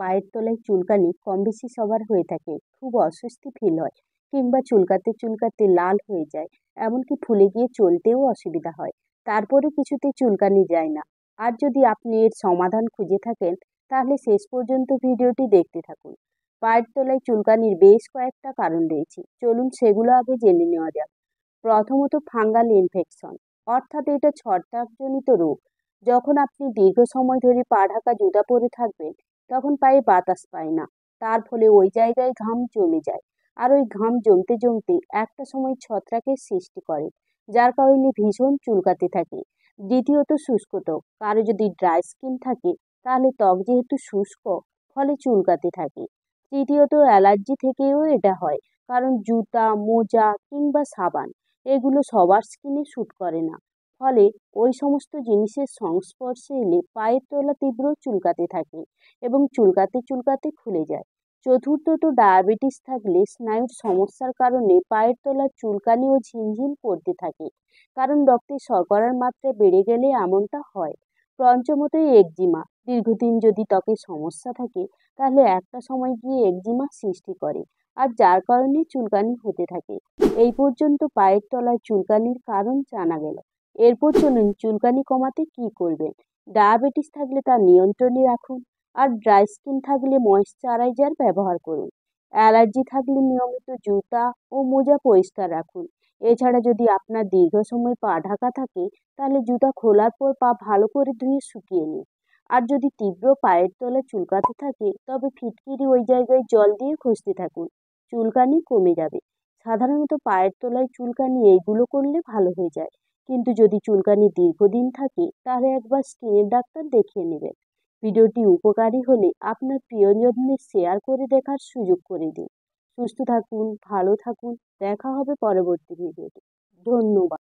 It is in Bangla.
পায়ের তলায় চুলকানি কম বেশি সবার হয়ে থাকে। খুব অস্বস্তি ফিল হয় কিংবা চুলকাতে চুলকাতে লাল হয়ে যায়, এমনকি ফুলে গিয়ে চলতেও অসুবিধা হয়। তারপরে কিছুতে চুলকানি যায় না। আর যদি আপনি এর সমাধান খুঁজে থাকেন, তাহলে শেষ পর্যন্ত ভিডিওটি দেখতে থাকুন। পায়ের তলায় চুলকানির বেশ কয়েকটা কারণ রয়েছে, চলুন সেগুলো আগে জেনে নেওয়া যাক। প্রথমত, ফাঙ্গাল ইনফেকশন, অর্থাৎ এটা ছত্রাকজনিত রোগ। যখন আপনি দীর্ঘ সময় ধরে পা ঢাকা জুতা পরে থাকবেন, তখন পায়ে বাতাস পায় না। তার ফলে ওই জায়গায় ঘাম জমে যায়। আর ওই ঘাম জমতে জমতে একটা সময় ছত্রাকের সৃষ্টি করে, যার কারণে ভীষণ চুলকাতে থাকে। দ্বিতীয়ত, শুষ্ক ত্বক। কারো যদি ড্রাই স্কিন থাকে, তাহলে ত্বক যেহেতু শুষ্ক, ফলে চুলকাতে থাকে। তৃতীয়ত, অ্যালার্জি থেকেও এটা হয়, কারণ জুতা, মোজা কিংবা সাবান এগুলো সবার স্কিনে স্যুট করে না। ফলে ওই সমস্ত জিনিসের সংস্পর্শে এলে পায়ের তলা তীব্র চুলকাতে থাকে এবং চুলকাতে চুলকাতে খুলে যায়। চতুর্থত, ডায়াবেটিস থাকলে স্নায়ুর সমস্যার কারণে পায়ের তলার চুলকানি ও ঝিনঝিন করতে থাকে, কারণ রক্তে শর্করার মাত্রা বেড়ে গেলে এমনটা হয়। পঞ্চমত, একজিমা। দীর্ঘদিন যদি ত্বকের সমস্যা থাকে, তাহলে একটা সময় গিয়ে একজিমা সৃষ্টি করে, আর যার কারণে চুলকানি হতে থাকে। এই পর্যন্ত পায়ের তলায় চুলকানির কারণ জানা গেল। এরপর চলুন চুলকানি কমাতে কি করবেন। ডায়াবেটিস থাকলে তা নিয়ন্ত্রণে রাখুন। আর ড্রাই স্কিন থাকলে ময়েশ্চারাইজার ব্যবহার করুন। অ্যালার্জি থাকলে নিয়মিত জুতা ও মোজা পরিষ্কার রাখুন। এছাড়া যদি আপনার দীর্ঘ সময় পা ঢাকা থাকে, তাহলে জুতা খোলার পর পা ভালো করে ধুয়ে শুকিয়ে নিন। আর যদি তীব্র পায়ের তলা চুলকাতে থাকে, তবে ফিটকিরি ওই জায়গায় জল দিয়ে ঘষতে থাকুন, চুলকানি কমে যাবে। সাধারণত পায়ের তলায় চুলকানি এইগুলো করলে ভালো হয়ে যায়, কিন্তু যদি চুলকানি দীর্ঘদিন থাকে, তাহলে একবার স্কিনের ডাক্তার দেখিয়ে নেবেন। ভিডিওটি উপকারী হলে আপনার প্রিয়জনদের শেয়ার করে দেখার সুযোগ করে দিন। সুস্থ থাকুন, ভালো থাকুন। দেখা হবে পরবর্তী ভিডিওতে। ধন্যবাদ।